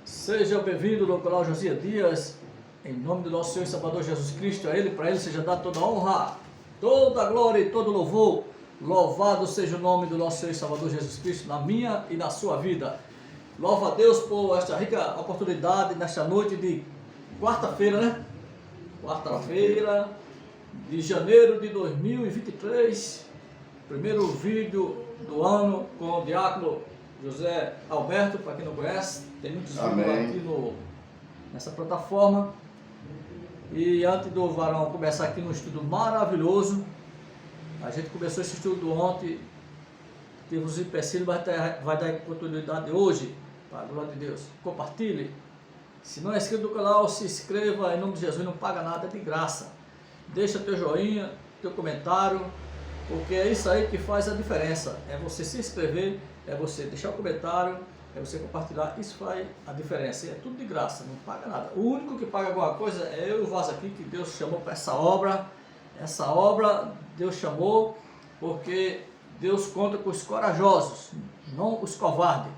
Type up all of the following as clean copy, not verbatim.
Seja bem-vindo no canal Josias Dias, em nome do nosso Senhor e Salvador Jesus Cristo. A Ele, para Ele seja dada toda a honra, toda a glória e todo o louvor. Louvado seja o nome do nosso Senhor e Salvador Jesus Cristo na minha e na sua vida. Louva a Deus por esta rica oportunidade nesta noite de quarta-feira, né? Quarta-feira de janeiro de 2023. Primeiro vídeo do ano com o diácono José Alberto, para quem não conhece, tem muitos vídeos aqui nessa plataforma. E antes do varão começar aqui no estudo maravilhoso, a gente começou esse estudo ontem, teve uns empecilhos, mas vai dar continuidade hoje, para a glória de Deus. Compartilhe. Se não é inscrito no canal, se inscreva, em nome de Jesus, não paga nada, é de graça. Deixa teu joinha, teu comentário, porque é isso aí que faz a diferença. É você se inscrever, é você deixar o comentário, é você compartilhar, isso faz a diferença. E é tudo de graça, não paga nada. O único que paga alguma coisa é eu e o Vaz aqui, que Deus chamou para essa obra. Essa obra Deus chamou porque Deus conta com os corajosos, não os covardes,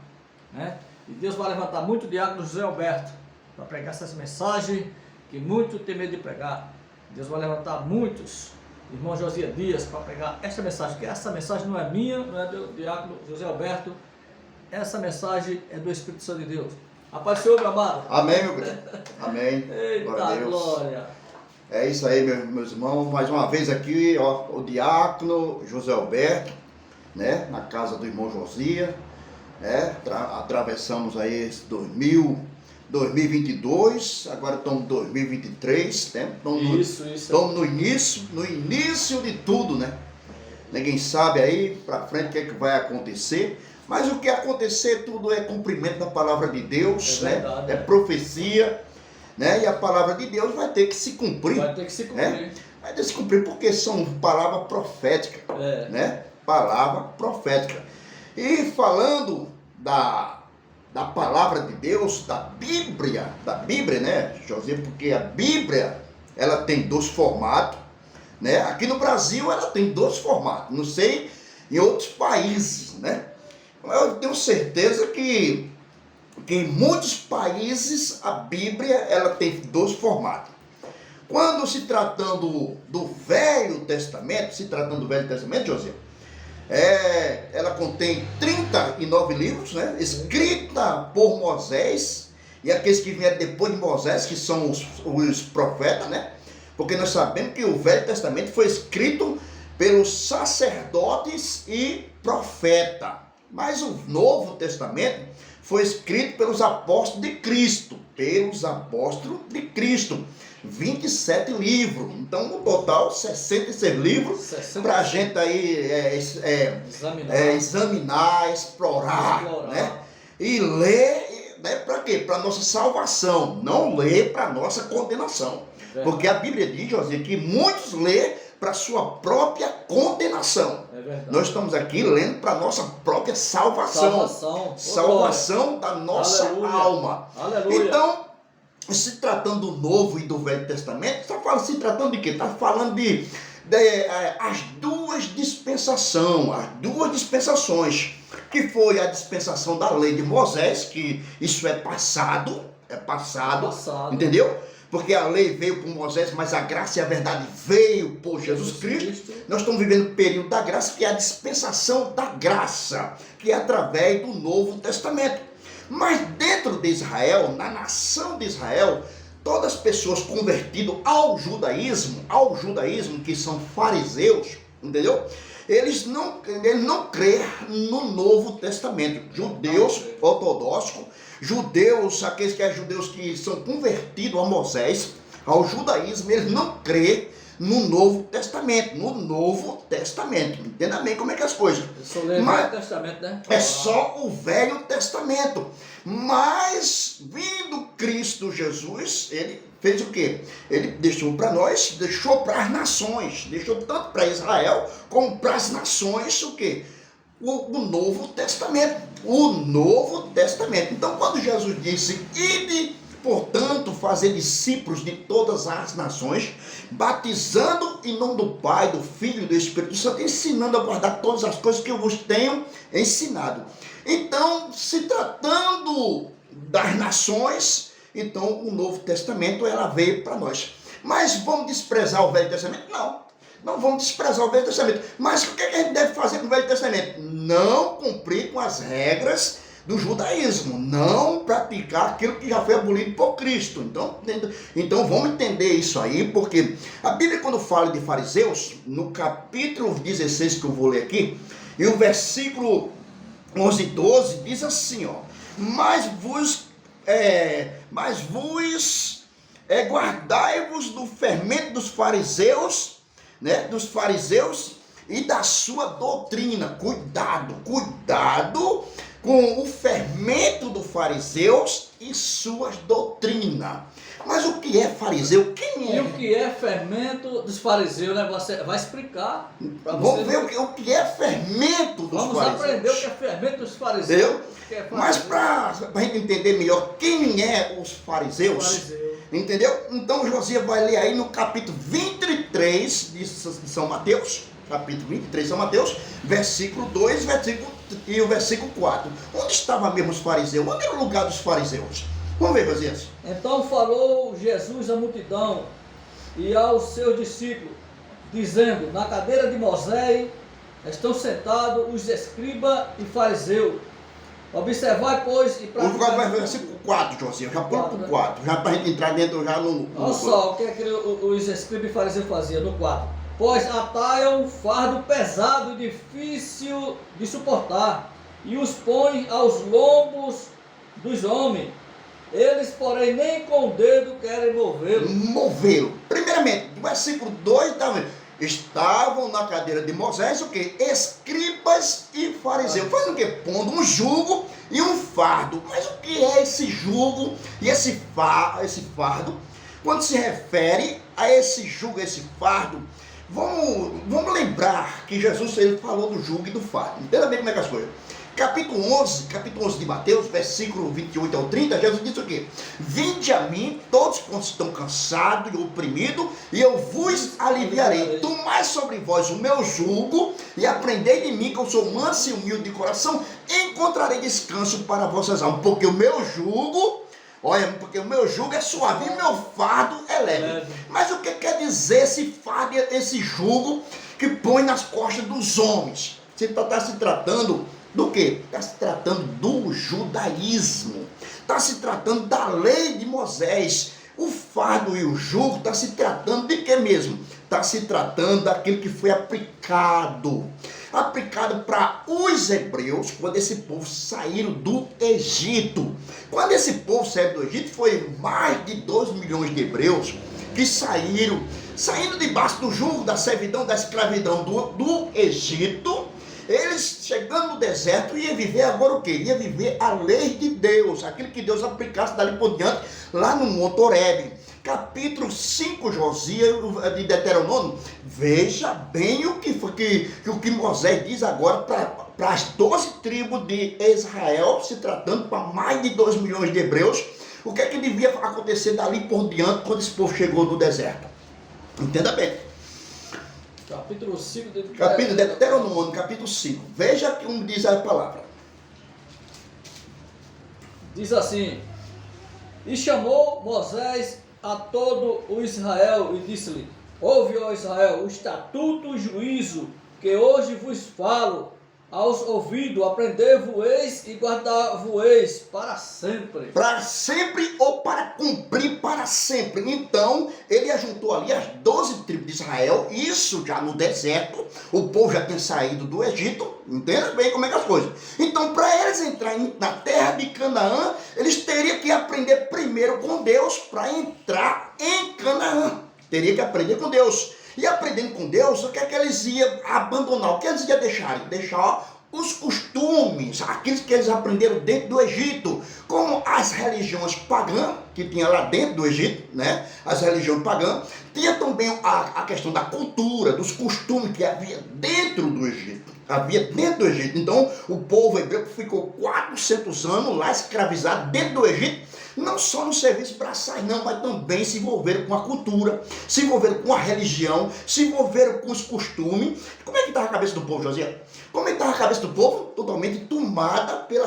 né? E Deus vai levantar muito diácono José Alberto para pregar essas mensagens que muito tem medo de pregar. Deus vai levantar muitos irmão Josias Dias para pregar esta mensagem, que essa mensagem não é minha, não é do diácono José Alberto, essa mensagem é do Espírito Santo de Deus. A paz do Senhor, meu amado. Amém, meu querido. Amém. Eita, glória a Deus. Glória. É isso aí, meus irmãos. Mais uma vez aqui, ó, o diácono José Alberto, né, na casa do irmão Josias, né, atravessamos aí esse 2022, agora estamos em 2023, né? Estamos no início de tudo, né? Ninguém sabe aí para frente o que é que vai acontecer, mas o que acontecer tudo é cumprimento da palavra de Deus, né? É profecia, né? E a palavra de Deus vai ter que se cumprir. Vai ter que se cumprir. Né? Vai ter que se cumprir porque são palavras proféticas, né? Palavra profética. E falando da palavra de Deus, da Bíblia, né, José? Porque a Bíblia, ela tem dois formatos, né? Aqui no Brasil ela tem dois formatos, não sei em outros países, né? Eu tenho certeza que em muitos países a Bíblia, ela tem dois formatos. Quando se tratando do Velho Testamento, José, ela contém 39 livros, né, escrita por Moisés e aqueles que vieram depois de Moisés, que são os profetas, né? Porque nós sabemos que o Velho Testamento foi escrito pelos sacerdotes e profetas, mas o Novo Testamento foi escrito pelos apóstolos de Cristo, 27 livros, então no total 66 livros para a gente aí examinar, explorar, né? E ler, né? Para quê? Para nossa salvação, não ler para nossa condenação. Porque a Bíblia diz, José, que muitos lê para sua própria condenação. Nós estamos aqui lendo para nossa própria salvação da nossa alma. Aleluia. Então, se tratando do Novo e do Velho Testamento, está se tratando de quê? Está falando de as duas dispensações, que foi a dispensação da lei de Moisés, que isso é passado, entendeu? Porque a lei veio por Moisés, mas a graça e a verdade veio por Jesus Cristo. Nós estamos vivendo o período da graça, que é a dispensação da graça, que é através do Novo Testamento. Mas dentro de Israel, na nação de Israel, todas as pessoas convertidas ao judaísmo, que são fariseus, entendeu? Eles não creem no Novo Testamento. Judeus ortodoxos, aqueles que são convertidos a Moisés, ao judaísmo, eles não creem no Novo Testamento. Entenda bem como é que é as coisas. Velho Testamento, né? É só o Velho Testamento. Mas, vindo Cristo Jesus, ele fez o quê? Ele deixou para nós, deixou para as nações, deixou tanto para Israel como para as nações o quê? O Novo Testamento. Então, quando Jesus disse, ide, portanto, fazer discípulos de todas as nações, batizando em nome do Pai, do Filho e do Espírito Santo, ensinando a guardar todas as coisas que eu vos tenho ensinado. Então, se tratando vindo das nações, então o Novo Testamento ela veio para nós. Mas vamos desprezar o Velho Testamento? Não vamos desprezar o Velho Testamento. Mas o que a gente deve fazer com o Velho Testamento? Não cumprir com as regras do judaísmo, não praticar aquilo que já foi abolido por Cristo. Então vamos entender isso aí, porque a Bíblia, quando fala de fariseus, no capítulo 16 que eu vou ler aqui, e o versículo 11 e 12 diz assim, ó: mas vos guardai-vos do fermento dos fariseus, né? Dos fariseus e da sua doutrina. Cuidado com o fermento dos fariseus e suas doutrinas. Mas o que é fariseu? Quem é? E o que é fermento dos fariseus, né? Você vai explicar. Vamos ver o que é fermento dos fariseus. Vamos aprender o que é fermento dos fariseus. Mas para a gente entender melhor quem é os fariseus, entendeu? Então Josias vai ler aí no capítulo 23 de São Mateus, capítulo 23 de São Mateus, versículo 2 e o versículo 4. Onde estavam mesmo os fariseus? Onde era o lugar dos fariseus? Vamos ver, Josias. Então falou Jesus à multidão e aos seus discípulos, dizendo: na cadeira de Moisés estão sentados os escribas e fariseus. Observai, pois, e praticar... Versículo 4, Josias, já pula para o 4, já para a gente entrar dentro já no... Olha só o que é que os escribas e fariseus faziam no 4. Pois ataiam um fardo pesado e difícil de suportar, e os põem aos lombos dos homens. Eles, porém, nem com o dedo querem movê-lo. Primeiramente, no versículo 2, estavam na cadeira de Moisés o quê? Escribas e fariseus. Fazendo o quê? Pondo um jugo e um fardo. Mas o que é esse jugo e esse fardo? Quando se refere a esse jugo, esse fardo, vamos lembrar que Jesus ele falou do jugo e do fardo. Entenda bem como é que as coisas. Capítulo 11 de Mateus, versículo 28 ao 30, Jesus disse o quê? Vinde a mim, todos quantos estão cansados e oprimidos, e eu vos aliviarei. Tomai sobre vós o meu jugo, e aprendei de mim, que eu sou manso e humilde de coração, e encontrarei descanso para vossas almas. Porque o meu jugo é suave e meu fardo é leve. Mas o que quer dizer esse fardo, esse jugo que põe nas costas dos homens? Você está se tratando do quê? Está se tratando do judaísmo. Está se tratando da lei de Moisés. O fardo e o jugo está se tratando de quê mesmo? Está se tratando daquilo que foi aplicado para os hebreus quando esse povo saíram do Egito. Quando esse povo saiu do Egito, foi mais de 2 milhões de hebreus que saindo debaixo do jugo da servidão, da escravidão do Egito. Eles, chegando no deserto, iam viver agora o quê? Ia viver a lei de Deus, aquilo que Deus aplicasse dali por diante, lá no Monte Horebe. Capítulo 5, Josias, de Deuteronômio, veja bem o que Moisés diz agora para as 12 tribos de Israel, se tratando para mais de 2 milhões de hebreus, o que é que devia acontecer dali por diante quando esse povo chegou no deserto. Entenda bem. Capítulo 5 de Deuteronômio, capítulo 5. Veja como diz a palavra. Diz assim: e chamou Moisés a todo o Israel e disse-lhe: ouve, ó Israel, o estatuto e juízo que hoje vos falo aos ouvidos, aprendei-vos e guardai-vos para sempre. Para sempre ou para cumprir para sempre. Então, ele ajuntou ali as 12 tribos de Israel, isso já no deserto, o povo já tinha saído do Egito, entenda bem como é que as coisas. Então, para eles entrarem na terra de Canaã, eles teriam que aprender primeiro com Deus para entrar em Canaã. Teria que aprender com Deus. E aprendendo com Deus, o que é que eles iam abandonar? O que eles iam deixar? Deixar os costumes, aqueles que eles aprenderam dentro do Egito, como as religiões pagãs, que tinha lá dentro do Egito, né? As religiões pagãs. Tinha também a questão da cultura, dos costumes que havia dentro do Egito. Então, o povo hebreu ficou 400 anos lá escravizado dentro do Egito, não só no serviço braçais, não, mas também se envolveram com a cultura, se envolveram com a religião, se envolveram com os costumes. Como é que estava a cabeça do povo, Josias? Como é que estava a cabeça do povo? Totalmente tomada pelo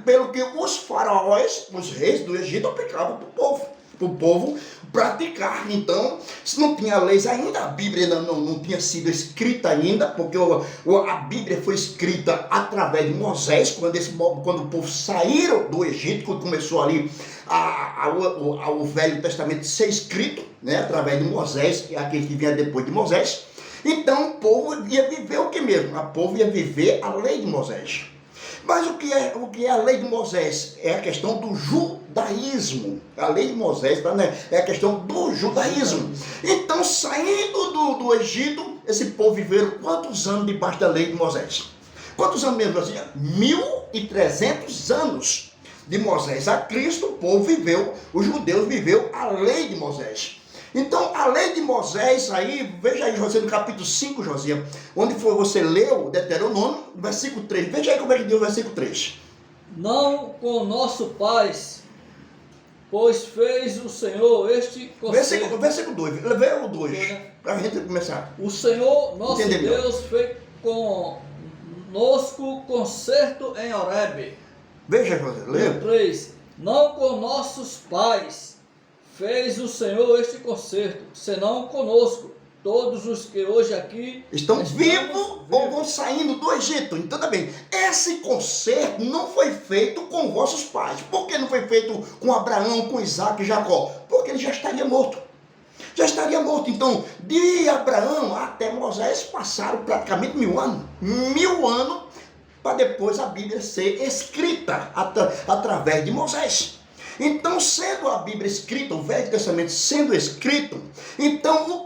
pelo que os faraós, os reis do Egito, aplicavam para o povo praticar. Então, se não tinha leis ainda, a Bíblia não tinha sido escrita ainda, porque a Bíblia foi escrita através de Moisés, quando o povo saíram do Egito, quando começou ali o Velho Testamento ser escrito, né, através de Moisés, aquele que vinha depois de Moisés. Então o povo ia viver o que mesmo? O povo ia viver a lei de Moisés. Mas o que é a lei de Moisés? É a questão do judaísmo. A lei de Moisés, né, é a questão do judaísmo. Então, saindo do Egito, esse povo viveram quantos anos debaixo da lei de Moisés? Quantos anos mesmo assim? 1.300 anos. De Moisés a Cristo, o povo viveu, os judeus viveu a lei de Moisés. Então, a lei de Moisés, aí, veja aí, José, no capítulo 5, José, onde foi você leu Deuteronômio, versículo 3. Veja aí como é que diz o versículo 3. Não com nosso pais, pois fez o Senhor este conselho. Versículo 2, levei o 2, para a gente começar. O Senhor, nosso Deus, fez conosco concerto em Horebe. Veja, José, leia. 3. Não com nossos pais fez o Senhor este concerto, senão conosco, todos os que hoje aqui estão vivos ou vão saindo do Egito. Então, tá bem, esse concerto não foi feito com vossos pais. Por que não foi feito com Abraão, com Isaac e Jacó? Porque ele já estaria morto. Já estaria morto. Então, de Abraão até Moisés passaram praticamente 1000 anos. 1000 anos para depois a Bíblia ser escrita através de Moisés. Então, sendo a Bíblia escrita, o Velho Testamento sendo escrito, então o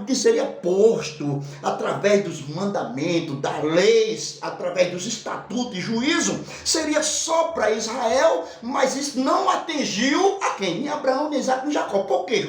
que seria posto através dos mandamentos, das leis, através dos estatutos e juízo, seria só para Israel, mas isso não atingiu a quem? Nem Abraão, nem Isaac, nem Jacó. Por quê?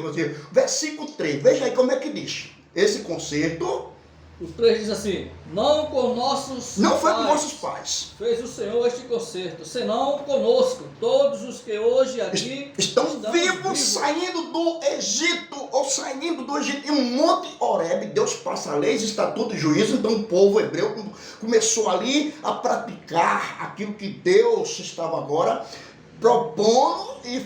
Versículo 3, veja aí como é que diz. Esse concerto... O 3 diz assim: não com nossos não pais, foi com nossos pais. Fez o Senhor este concerto, senão conosco, todos os que hoje aqui estão vivos, saindo do Egito, ou saindo do Egito. Em um monte Horebe, Deus passa leis, estatutos e juízo. Então o povo hebreu começou ali a praticar aquilo que Deus estava agora propondo e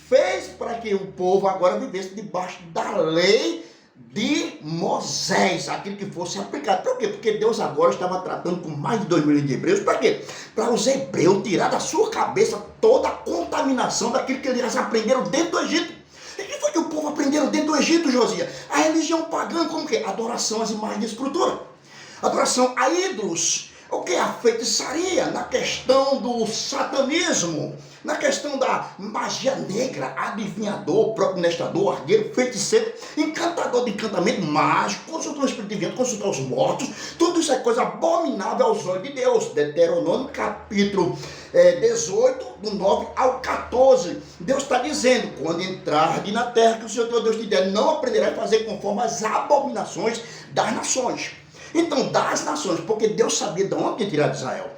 fez para que o povo agora vivesse debaixo da lei de Moisés, aquilo que fosse aplicado. Por quê? Porque Deus agora estava tratando com mais de 2 milhões de hebreus. Para quê? Para os hebreus tirar da sua cabeça toda a contaminação daquilo que eles aprenderam dentro do Egito. E o que foi que o povo aprendeu dentro do Egito, Josias? A religião pagã, como que? Adoração às imagens de escultura, adoração a ídolos. O que é a feitiçaria? Na questão do satanismo, na questão da magia negra, adivinhador, prognosticador, argueiro, feiticeiro, encantador de encantamento, mágico, consultar o espírito divino, consultar os mortos. Tudo isso é coisa abominável aos olhos de Deus. Deuteronômio capítulo 18, do 9 ao 14. Deus está dizendo: quando entrardes na terra que o Senhor teu Deus te der, não aprenderás a fazer conforme as abominações das nações. Então, das nações, porque Deus sabia de onde tirar de Israel.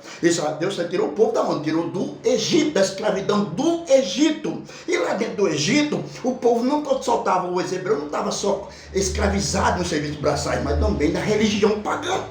Deus tirou o povo da onde? Tirou do Egito, da escravidão do Egito. E lá dentro do Egito, o povo não só estava, o hebreu não estava só escravizado no serviço braçais, mas também na religião pagã.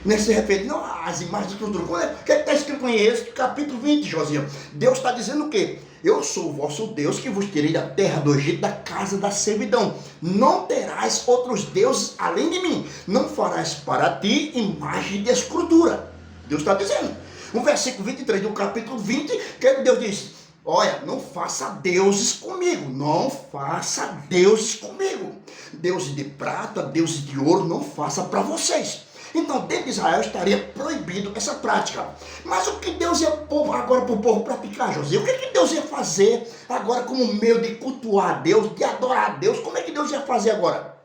Nesse refere não às imagens de escultura. O que está escrito em Êxodo, capítulo 20, Josias? Deus está dizendo o quê? Eu sou o vosso Deus que vos tirei da terra do Egito, da casa da servidão. Não terás outros deuses além de mim. Não farás para ti imagem de escultura. Deus está dizendo. No versículo 23 do capítulo 20, que Deus diz: olha, não faça deuses comigo. Não faça deuses comigo. Deuses de prata, deuses de ouro, não faça para vocês. Então, dentro de Israel estaria proibido essa prática. Mas o que Deus ia agora para o povo praticar, José? O que Deus ia fazer agora como meio de cultuar a Deus, de adorar a Deus? Como é que Deus ia fazer agora?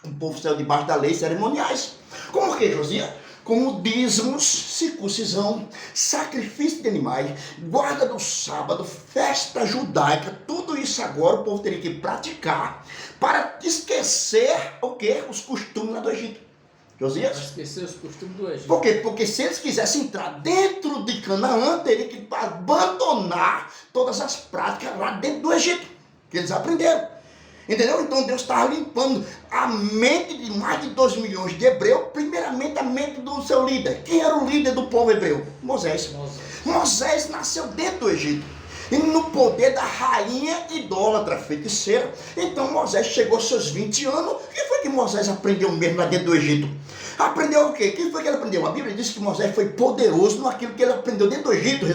O povo saiu debaixo das leis cerimoniais. Como que, José? Como dízimos, circuncisão, sacrifício de animais, guarda do sábado, festa judaica, tudo isso agora o povo teria que praticar para esquecer o que? Os costumes lá do Egito. Josias? Esquecer os costumes do Egito. Por quê? Porque se eles quisessem entrar dentro de Canaã, teriam que abandonar todas as práticas lá dentro do Egito, que eles aprenderam. Entendeu? Então Deus estava limpando a mente de mais de 2 milhões de hebreus, primeiramente a mente do seu líder. Quem era o líder do povo hebreu? Moisés. Moisés nasceu dentro do Egito, e no poder da rainha idólatra, feiticeira. Então Moisés chegou aos seus 20 anos. O que foi que Moisés aprendeu mesmo lá dentro do Egito? Aprendeu o quê? O que foi que ele aprendeu? A Bíblia diz que Moisés foi poderoso naquilo que ele aprendeu dentro do Egito,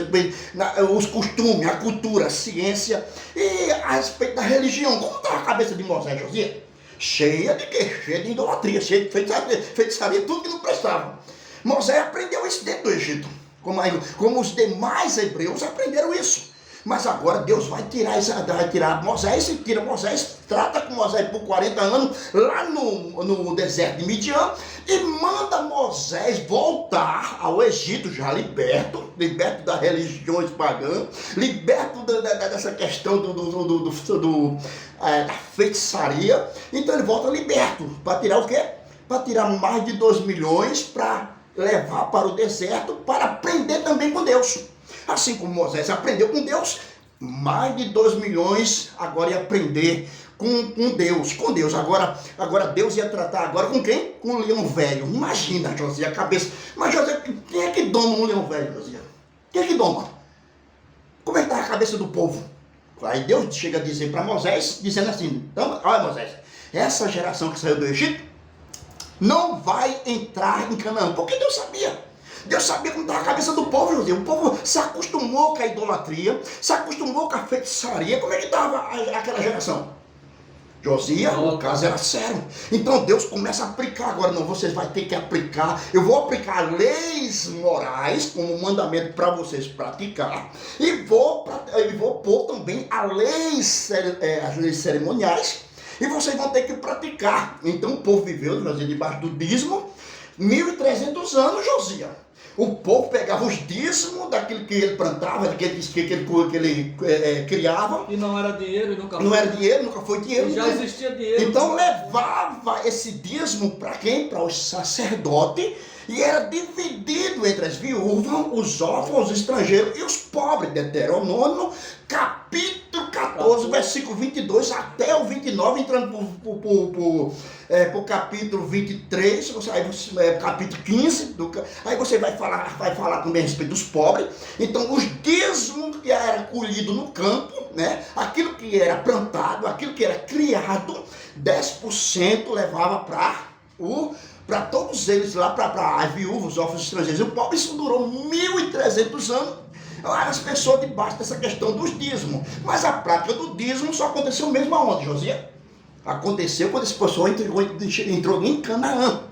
os costumes, a cultura, a ciência e a respeito da religião. Como estava a cabeça de Moisés, Josias? Cheia de quê? Cheia de idolatria, cheia de feitiçaria, tudo que não prestava. Moisés aprendeu isso dentro do Egito, como os demais hebreus aprenderam isso. Mas agora Deus vai tirar Moisés, e tira Moisés, trata com Moisés por 40 anos lá no deserto de Midian, e manda Moisés voltar ao Egito, já liberto das religiões pagãs, liberto dessa questão da feitiçaria. Então ele volta liberto, para tirar o quê? Para tirar mais de 2 milhões, para levar para o deserto, para aprender também com Deus. Assim como Moisés aprendeu com Deus, mais de 2 milhões agora ia aprender com Deus. Com Deus. Agora Deus ia tratar agora com quem? Com um leão velho. Imagina, Josias, a cabeça. Mas Josias, quem é que doma um leão velho, Josias? Quem é que doma? Como é que está a cabeça do povo? Aí Deus chega a dizer para Moisés, dizendo assim: então, olha Moisés, essa geração que saiu do Egito não vai entrar em Canaã. Porque Deus sabia. Deus sabia como estava a cabeça do povo, José. O povo se acostumou com a idolatria, se acostumou com a feitiçaria. Como é que estava aquela geração? Josias, o caso era sério. Então Deus começa a aplicar agora. Não, vocês vão ter que aplicar. Eu vou aplicar leis morais como mandamento para vocês praticar. E vou pôr também as leis cerimoniais. E vocês vão ter que praticar. Então o povo viveu, Josias, debaixo do dízimo 1.300 anos, Josias. O povo pegava os dízimos daquilo que ele plantava, daquilo que ele criava. E não era dinheiro e nunca foi. Não era dinheiro, nunca foi dinheiro. E já existia dinheiro. Então levava esse dízimo para quem? Para os sacerdotes. E era dividido entre as viúvas, os órfãos, os estrangeiros e os pobres. Deuteronômio, capítulo 14, versículo 22 até o 29, entrando por capítulo 23, capítulo 15, aí você vai falar também a respeito dos pobres. Então os dízimos que era colhido no campo, né, aquilo que era plantado, aquilo que era criado, 10% levava para todos eles lá, para as viúvas, os órfãos estrangeiros. O pobre, isso durou 1.300 anos. As pessoas debaixo dessa questão dos dízimos. Mas a prática do dízimo só aconteceu mesmo aonde, Josias? Aconteceu quando esse pessoal entrou em Canaã.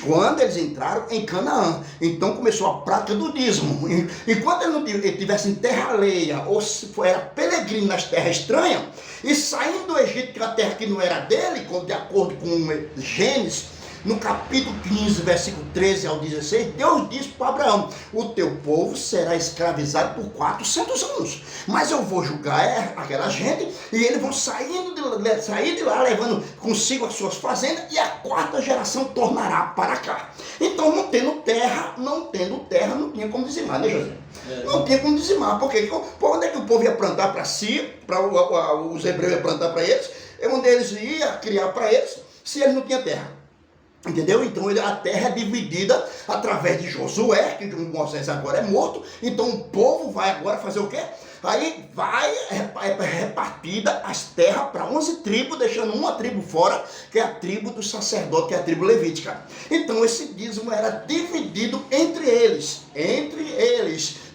Quando eles entraram em Canaã, então começou a prática do dízimo. Enquanto ele estivesse em terra alheia, ou se era peregrino nas terras estranhas, e saindo do Egito, que era a terra que não era dele, de acordo com Gênesis, no capítulo 15, versículo 13 ao 16, Deus disse para Abraão: o teu povo será escravizado por 400 anos, mas eu vou julgar aquela gente, e eles vão sair de lá, levando consigo as suas fazendas, e a 4ª geração tornará para cá. Então, não tendo terra, não tinha como dizimar, né, José? Não tinha como dizimar, porque onde é que o povo ia plantar para si, os hebreus iam plantar para eles, onde eles iam criar para eles, se eles não tinham terra? Entendeu? Então a terra é dividida através de Josué, que Moisés agora é morto. Então o povo vai agora fazer o quê? Aí vai repartida as terras para 11 tribos, deixando uma tribo fora, que é a tribo do sacerdote, que é a tribo levítica. Então esse dízimo era dividido entre eles.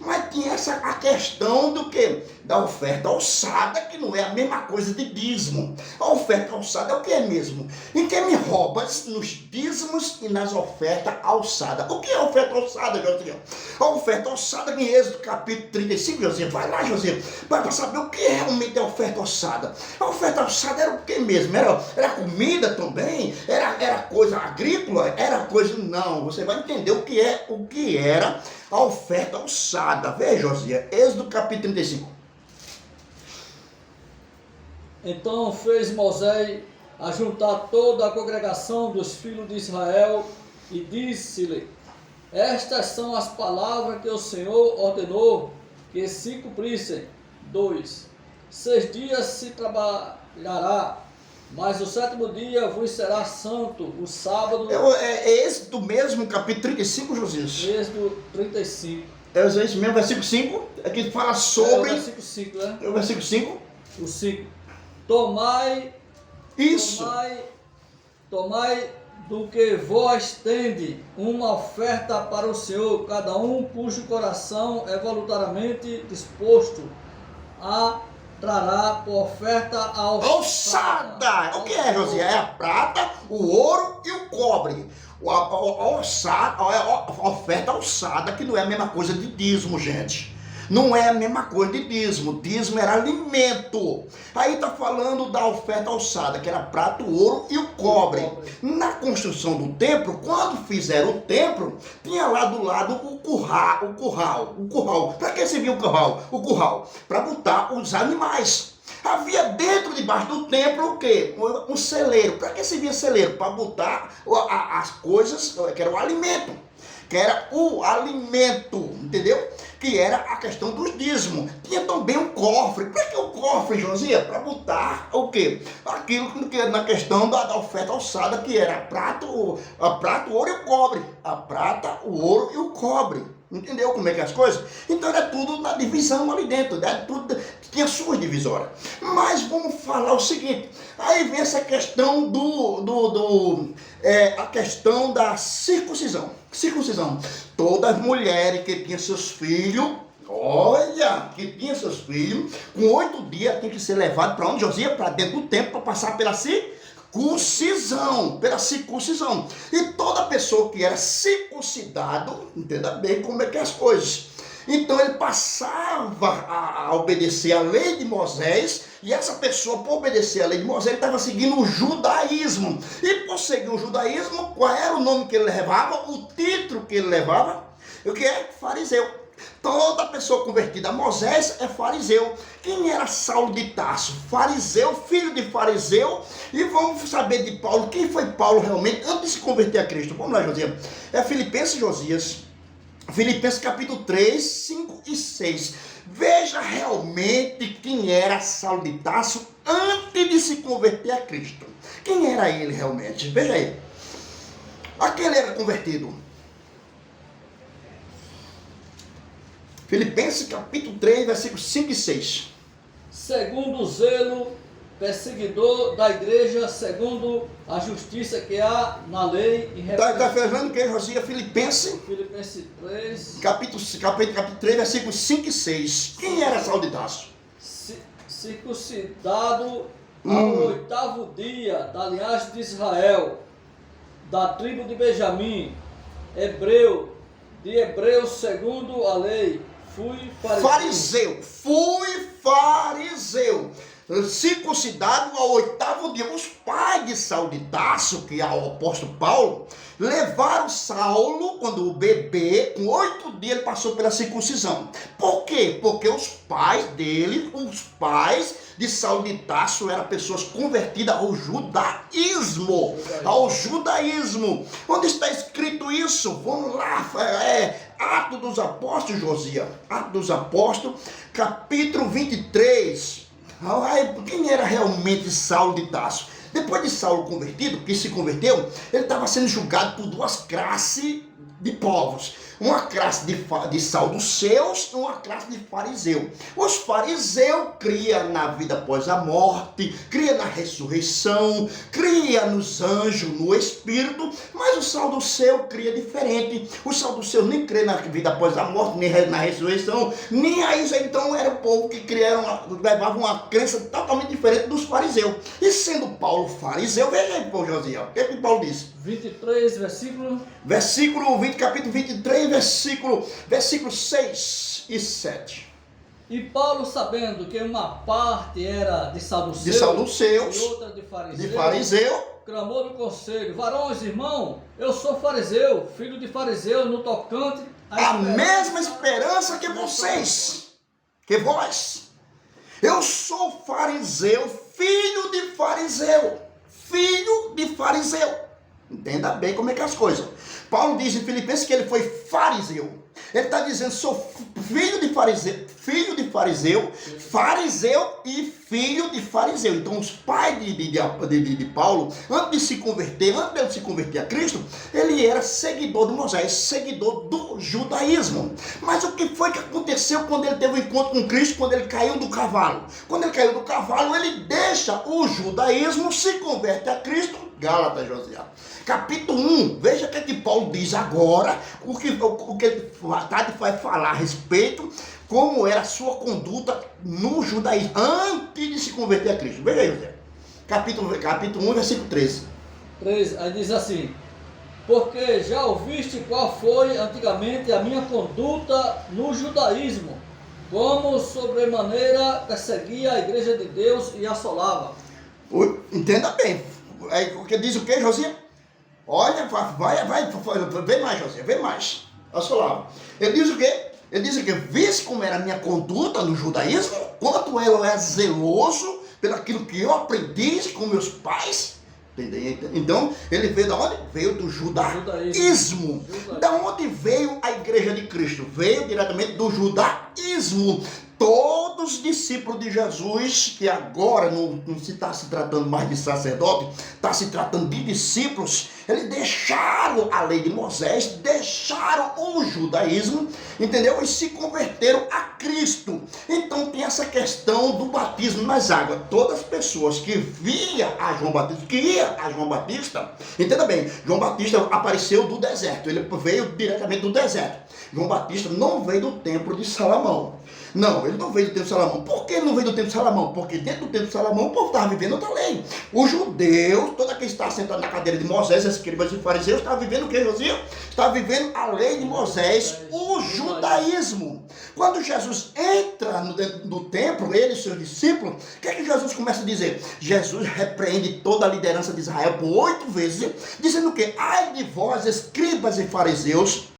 Mas tinha a questão do quê? Da oferta alçada, que não é a mesma coisa de dízimo. A oferta alçada é o que é mesmo? Em que me roubas nos dízimos e nas ofertas alçadas. O que é a oferta alçada, José? A oferta alçada em Êxodo capítulo 35, José. Vai lá, José, para saber o que realmente é a oferta alçada. A oferta alçada era o que mesmo? Era comida também? Era coisa agrícola? Era coisa... Não, você vai entender o que era a oferta alçada. Veja, José, Êxodo capítulo 35. Então fez Moisés ajuntar toda a congregação dos filhos de Israel e disse-lhe: estas são as palavras que o Senhor ordenou que se cumprissem. 2. 6 dias se tirará. Mas o sétimo dia vos será santo, o sábado. É esse do mesmo capítulo 35, Josias? Êxodo 35. É esse mesmo, versículo 5, é que fala sobre. É o versículo 5, né? É o versículo 5. O 5. Tomai. Isso. Tomai do que vós tende uma oferta para o Senhor, cada um cujo coração é voluntariamente disposto a trará por oferta alçada. O que é, Josias? É a prata, o ouro e o cobre. A oferta alçada, que não é a mesma coisa de dízimo, gente. Não é a mesma coisa de dízimo. Dízimo era alimento. Aí está falando da oferta alçada, que era prata, o ouro e o cobre. Na construção do templo, quando fizeram o templo, tinha lá do lado o curral. Para que servia o curral? O curral para botar os animais. Havia dentro, debaixo do templo, o quê? Um celeiro. Para que servia celeiro? Para botar as coisas, que era o alimento. Entendeu? Que era a questão dos dízimos. Tinha também um cofre. Para que o cofre, Josias? Para botar o quê? Aquilo que era na questão da oferta alçada, que era a prata, o ouro e o cobre. A prata, o ouro e o cobre. Entendeu como é que é as coisas? Então era tudo na divisão ali dentro. Era tudo, tinha suas divisórias. Mas vamos falar o seguinte. Aí vem essa questão a questão da circuncisão. Todas as mulheres que tinham seus filhos, com 8 dias tem que ser levado para onde, Josias? Para dentro do templo, para passar pela circuncisão. E toda pessoa que era circuncidado, entenda bem como é que é as coisas. Então ele passava a obedecer a lei de Moisés, e essa pessoa, por obedecer a lei de Moisés, estava seguindo o judaísmo. E por seguir o judaísmo, qual era o nome que ele levava? O título que ele levava? O que é? Fariseu. Toda pessoa convertida a Moisés é fariseu. Quem era Saulo de Tarso? Fariseu, filho de fariseu. E vamos saber de Paulo. Quem foi Paulo realmente antes de se converter a Cristo? Vamos lá, Josias. É Filipenses, Josias. Filipenses capítulo 3, 5 e 6. Veja realmente quem era Saulo de Tarso antes de se converter a Cristo. Quem era ele realmente? Veja aí. A quem ele era convertido? Filipenses capítulo 3, versículos 5 e 6. Segundo o zelo perseguidor da igreja, segundo a justiça que há na lei. Está falando o que, Josias? Filipenses 3. Capítulo 3, versículos 5 e 6. Quem era Saulo de Tarso? Circuncidado ao 8º dia da linhagem de Israel, da tribo de Benjamim, de Hebreus segundo a lei. Fui fariseu. Circuncidado ao 8º dia. Os pais de Saulo de Tarso, que é o apóstolo Paulo, levaram Saulo, quando o bebê, com 8 dias, ele passou pela circuncisão. Por quê? Porque os pais de Saulo de Tarso eram pessoas convertidas ao judaísmo. Onde está escrito isso? Vamos lá, Atos dos Apóstolos, Josias. Atos dos Apóstolos, capítulo 23. Quem era realmente Saulo de Tarso? Depois de Saulo que se converteu, ele estava sendo julgado por 2 classes de povos. Uma classe de saduceus e uma classe de fariseu. Os fariseus criam na vida após a morte, criam na ressurreição, criam nos anjos, no espírito, mas o saduceu cria diferente. Os saduceus nem crê na vida após a morte, nem na ressurreição, nem a isso. Então era o povo que levavam uma crença totalmente diferente dos fariseus. E sendo Paulo fariseu, veja aí, pô, Josias, o que Paulo disse? 23, Versículo 20, capítulo 23, versículo 6 e 7. E Paulo, sabendo que uma parte era de saduceus e outra de fariseu, clamou no conselho: varões, irmão, eu sou fariseu, filho de fariseu, no tocante a mesma esperança que vocês, que vós. Eu sou fariseu, filho de fariseu. Entenda bem como é que é as coisas. Paulo diz em Filipenses que ele foi fariseu. Ele está dizendo, sou fariseu e filho de fariseu. Então os pais de Paulo, antes de se converter a Cristo, ele era seguidor de Moisés, seguidor do judaísmo. Mas o que foi que aconteceu quando ele teve um encontro com Cristo, quando ele caiu do cavalo? Quando ele caiu do cavalo, ele deixa o judaísmo, se converte a Cristo. Gálatas, Josias. Capítulo 1, veja o que Paulo diz agora, o que ele vai falar a respeito, como era a sua conduta no judaísmo, antes de se converter a Cristo. Veja aí, José. Capítulo 1, versículo 13. 3, aí diz assim: porque já ouviste qual foi antigamente a minha conduta no judaísmo, como sobremaneira perseguia a igreja de Deus e assolava. Entenda bem. O que diz o que, Josias? Olha, vem mais, José, vem mais. Assolava. Ele diz o quê? Ele diz o quê? Viste como era a minha conduta no judaísmo? Quanto eu era zeloso pelo aquilo que eu aprendi com meus pais? Então, ele veio de onde? Veio do judaísmo. Da onde veio a igreja de Cristo? Veio diretamente do judaísmo. Todos os discípulos de Jesus, que agora não se está se tratando mais de sacerdote, está se tratando de discípulos, eles deixaram a lei de Moisés, deixaram o judaísmo, entendeu? E se converteram a Cristo. Então tem essa questão do batismo nas águas. Todas as pessoas que iam a João Batista, entenda bem, João Batista apareceu do deserto, ele veio diretamente do deserto. João Batista não veio do templo de Salomão. Não, ele não veio do tempo de Salomão. Por que não veio do tempo de Salomão? Porque dentro do tempo de Salomão o povo estava vivendo outra lei. Os judeus, todo aquele que está sentado na cadeira de Moisés, escribas e fariseus, estava vivendo o que, Josias? Estava vivendo a lei de Moisés, o judaísmo. Quando Jesus entra no templo, ele e seus discípulos, o que é que Jesus começa a dizer? Jesus repreende toda a liderança de Israel por 8 vezes, dizendo o quê? Ai de vós, escribas e fariseus,